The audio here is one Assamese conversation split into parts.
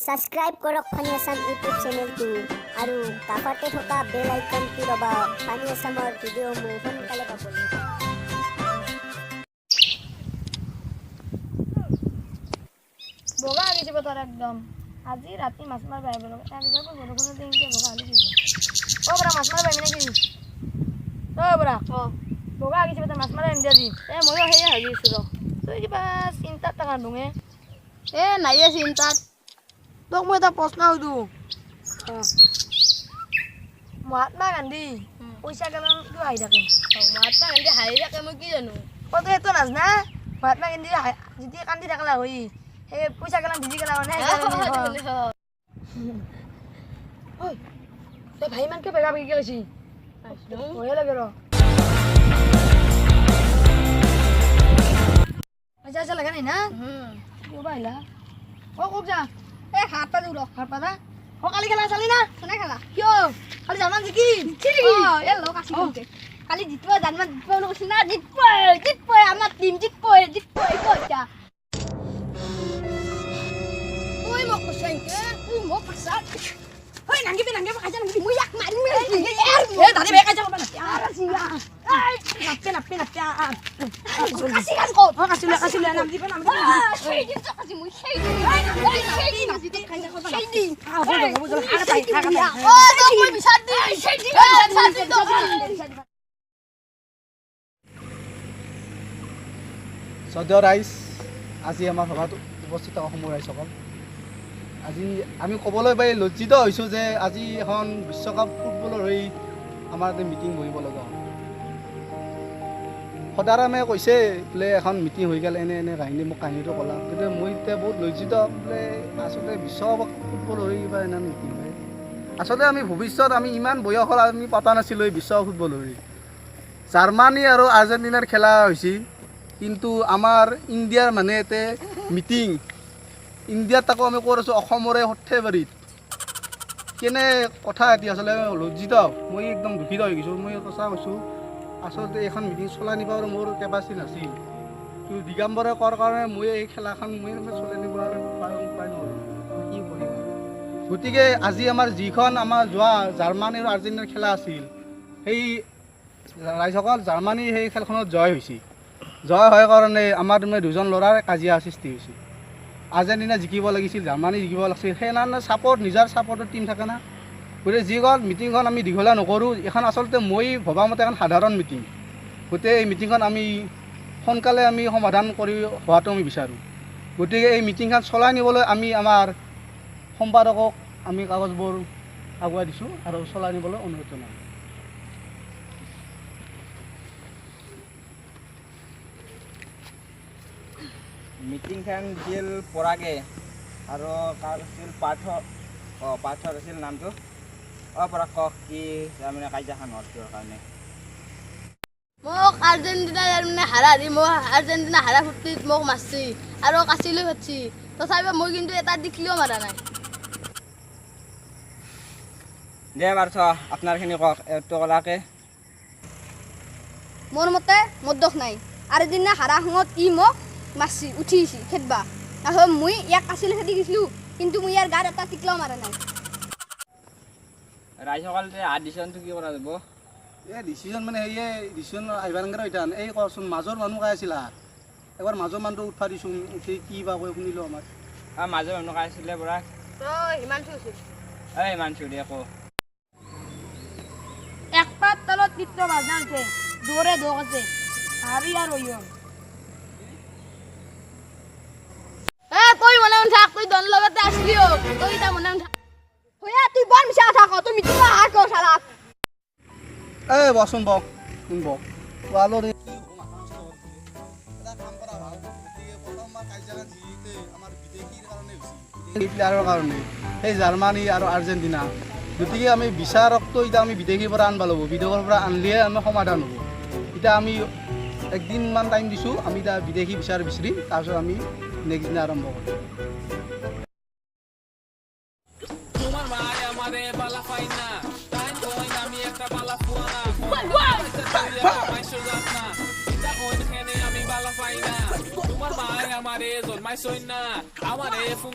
সাবস্ক্ৰাইব কৰক ফানি আছাম ইউটিউব চেনেলটো আৰু কাষতে থকা বেল আইকনটো দবাওক ফানি আছামৰ ভিডিঅ'সমূহ সোনকালে পাবলৈ। বগা আনি দিব তোর একদম আজি রাতে মাছ মার বাইব এক যাব বড় দিন কে বগা আনি দিব ও বড় মাছ মার বাইবি নাকি ও বড় বগা আনি দিব মাছ মার আনি দি এ ময়ো হেই হাজিছো ৰ তুই কিবা চিন্তা টাকা নুঙে এ নাইয়ে চিন্তাত তোক মই এটা প্ৰশ্ন সুধো মহাত্মা গান্ধী পইচা কেনে কিয় আহি থাকে মহাত্মা গান্ধী হাঁহি থাকে মই কি জানো ও তুই এতো নাজনা মহাত্মা গান্ধী যেতিয়া কান্দি থাকলা হৈ সেই পইচা কেনে ভিজি গেলা মানে ঐ তই ভাই মান কে বেগা বেগি গেলছি হয়ে লাগে ৰ আচ্ছা আচ্ছা লাগা নাই না কিয় বাইলা ও কোক যা এ হাত পা দিও হাত পাতা ও কালি খেলা চালি না কোনে খেলা কিয় কালি জামান জিকি এ লোক আছে কালি জিতবা জানমান জিতবা কৈছিল না জিতবা আমাৰ টিম জিতবা কইতা তুই মোক কৈছাই তুই মোক কৈছা ঐ নাঙ্গিবি কাজা নাঙ্গিবি মই এক মাৰিম এ দাদি বে কাজা কবা না আর আসিয়া নাপে কাছি কাজ কর কাছিলে নাম দিবা সেই দিন কাছি মই সেই দিন কাজা করবা সেই দিন ও তো মই বিচার দি সেই দিন বিচার দি তো শ্ৰদ্ধেয় ৰাইজ আজি আমাৰ সভাত উপস্থিত অসমৰ ৰাইজসকল আজি আমি ক'বলৈ পাই লজ্জিত হৈছোঁ যে আজি এখন বিশ্বকাপ ফুটবলৰ হৈ আমাৰ এটা মিটিং বহিব লগা হ'ল সদাৰামে কৈছে বোলে এখন মিটিং হৈ গ'ল এনে কাহিনী মোক কাহিনীটো ক'লা কিন্তু মই এতিয়া বহুত লজ্জিত বোলে আচলতে বিশ্বকাপ ফুটবল হৈ কিবা এনে মিটিং হয় আচলতে আমি ভৱিষ্যত আমি ইমান বয়স হ'ল আমি পতা নাছিলোঁ এই বিশ্বকাপ ফুটবল হৈ জাৰ্মানী আৰু আৰ্জেণ্টিনাৰ খেলা হৈছে কিন্তু আমাৰ ইণ্ডিয়াৰ মানে এতে মিটিং ইণ্ডিয়াত তাকো আমি কৈ আছোঁ অসমৰে সৰ্থেবাৰীত কেনে কথা এতিয়া আচলতে লজ্জিত মই একদম দুখিত হৈ গৈছোঁ মই সঁচা কৈছোঁ আচলতে এইখন মিটিং চলাই নিব আৰু মোৰ কেপাচিটি নাছিল কিন্তু দিগম্বৰে কোৱাৰ কাৰণে মই এই খেলাখন মই চলাই নিব উপায় নহ'ল কি কৰিম গতিকে আজি আমাৰ যিখন আমাৰ যোৱা জাৰ্মানী আৰু আৰ্জেণ্টিনাৰ খেলা আছিল সেই ৰাইজসকল জাৰ্মানী সেই খেলখনত জয় হৈছে জয় হয় কাৰণে আমাৰ দুজন ল'ৰাৰ কাজিয়া সৃষ্টি হৈছে আৰ্জেণ্টিনা জিকিব লাগিছিল জাৰ্মানী জিকিব লাগিছিল সেইকাৰণে ছাপৰ্ট নিজৰ ছাপৰ্টৰ টীম থাকে না গতিকে যিখন মিটিংখন আমি দীঘলীয়া নকৰোঁ এইখন আচলতে মই ভবামতে এখন সাধাৰণ মিটিং গতিকে এই মিটিংখন আমি সোনকালে আমি সমাধান কৰি হোৱাটো আমি বিচাৰোঁ গতিকে এই মিটিংখন চলাই নিবলৈ আমি আমাৰ সম্পাদকক আমি কাগজবোৰ আগুৱাই দিছোঁ আৰু চলাই নিবলৈ অনুৰোধ জনাওঁ মিটিংখন দিছিল পৰাগে আৰু কাৰ আছিল পাৰ্থৰ আছিল নামটো পৰা কওক কি তাৰমানে কাজিয়াখন হ'ল কিহৰ কাৰণে মোক আৰ্জেণ্টিনা মানে হাৰা দি মই আৰ্জেণ্টিনা হাৰা ফুৰ্তিত মোক মাৰছি আৰু কাচিলৈ ফাটছি তথাপিও মই কিন্তু এটা দিখলিও মাৰা নাই দে পাৰ্থ আপোনাৰখিনি কওক এইটো ক'লাকে মোৰ মতে মোৰ দোষ নাই আৰ্জেণ্টিনা হাৰা সময়ত ই মোক মাৰছি উঠিছি খেদবা আৰু মই ইয়াক কাচিলৈ খেদি গৈছিলোঁ কিন্তু মই ইয়াৰ গাত এটা টিকলাও মাৰা নাই ৰাইজসকল যে ডিচিশ্যনটো কি কৰা যাব এই ডিচিশ্যন মানে সেয়ে ডিচিশ্যন আহিবাৰ নাংগে এতিয়া এই কচোন মাজৰ মানুহ কাই আছিলা এবাৰ মাজৰ মানুহটো উঠা দিছোঁ উঠি কি বা কৈ শুনিলোঁ আমাৰ মাজৰ মানুহ কাই আছিলে পৰা হিমাংশু আছিল এই মানছোঁ দে আকৌ এক পাত তলত চিত্ৰ বাজনা আছে দৌৰে দৌক আছে হাৰি আৰু তই মনে মনে থাক তুই দন লগতে আসলিও তুই তা মনে মনে থাক হইয়া তুই বন মিছা থাক তুই মিছা হাত কর শালা এই বচোন বক বক আলোর প্লেয়াৰৰ কাৰণে সেই জাৰ্মানী আৰু আৰ্জেণ্টিনা গতিকে আমি বিচাৰকটো এতিয়া আমি বিদেশীৰ পৰা আনব লাগিব বিদেশৰ পৰা আনলিহে আমি সমাধান হ'ব এতিয়া আমি একদিনমান টাইম দিছোঁ আমি এতিয়া বিদেশী বিচাৰ বিচাৰিম তাৰপিছত আমি নেক্সট দিনা আৰম্ভ কৰিম Tomar mais, amarelo, mais sonha, amarelo,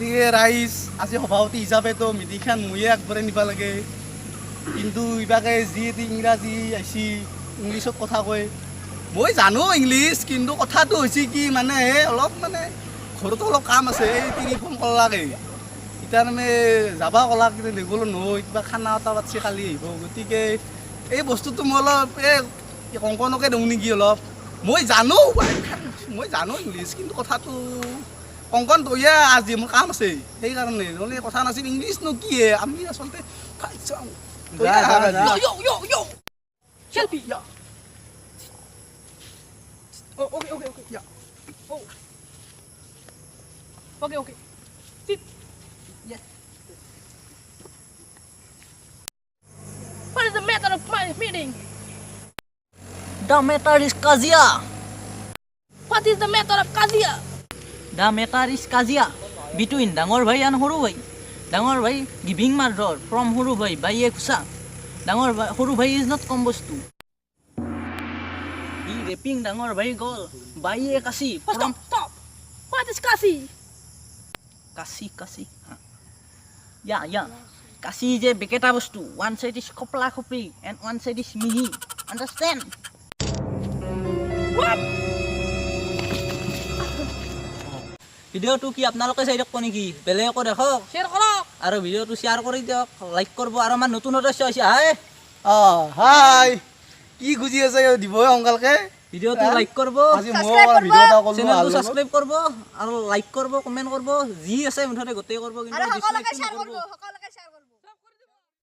গতিকে ৰাইজ আজি সভাপতি হিচাপেতো মিটিংখন ময়ে আগবঢ়াই নিব লাগে কিন্তু ইবাকে যি এটি ইংৰাজী আহিছি ইংলিছত কথা কয় মই জানো ইংলিছ কিন্তু কথাটো হৈছে কি মানে অলপ মানে ঘৰতো অলপ কাম আছে এই টেলিফোন কৰলাকে এতিয়া মানে যাবা ক'লাক কিন্তু নগ'লো নহয় কিবা খানা এটা পাতিছে কালি আহিব গতিকে এই বস্তুটো মই অলপ এই কংকনকে দিওঁ নেকি অলপ মই জানো ইংলিছ কিন্তু কথাটো কংকন তৈয়া আজি মোৰ কাম আছে সেইকাৰণে নহ'লে কথা নাছিল ইংলিছনো কি আমি আচলতে খাই যাওঁ Selfie. Yeah. Oh, okay. Yeah. Oh. Okay. Sit. Yes. What is the matter of my meeting? The matter is Kazia. What is the matter of Kazia? The matter is Kazia between Dangor Bhai and Horu Bhai. Dangor Bhai giving murder from Horu Bhai by a kusa. Horu Bhai is not combostu. He raping Dangor Bhai girl by a kasi from Stop. What is Kasi? kasi. Yeah. Kasi is a beketa bostu. One side is kopla kopi and one side is mihi. Understand? What? ভিডিঅ'টো কি আপোনালোকে চাই দিয়ক নেকি বেলেগকো দেখক Share কৰক. আৰু ভিডিঅ'টো শ্বেয়াৰ কৰি দিয়ক লাইক কৰিব আৰু আমাৰ নতুন সদস্য হৈছে হাই হাই কি খুজি আছে দিবই সোনকালকে ভিডিঅ'টো লাইক কৰিব আজি মই ভিডিঅ' এটা ক'লো চেনেলটো ছাবস্ক্ৰাইব কৰিব আৰু লাইক কৰিব কমেণ্ট কৰিব যি আছে মুঠতে গোটেই কৰিব কিন্তু আৰু সকলোকে dislike শ্বেয়াৰ নকৰিব। কৰিব, সকলোকে শ্বেয়াৰ কৰিব।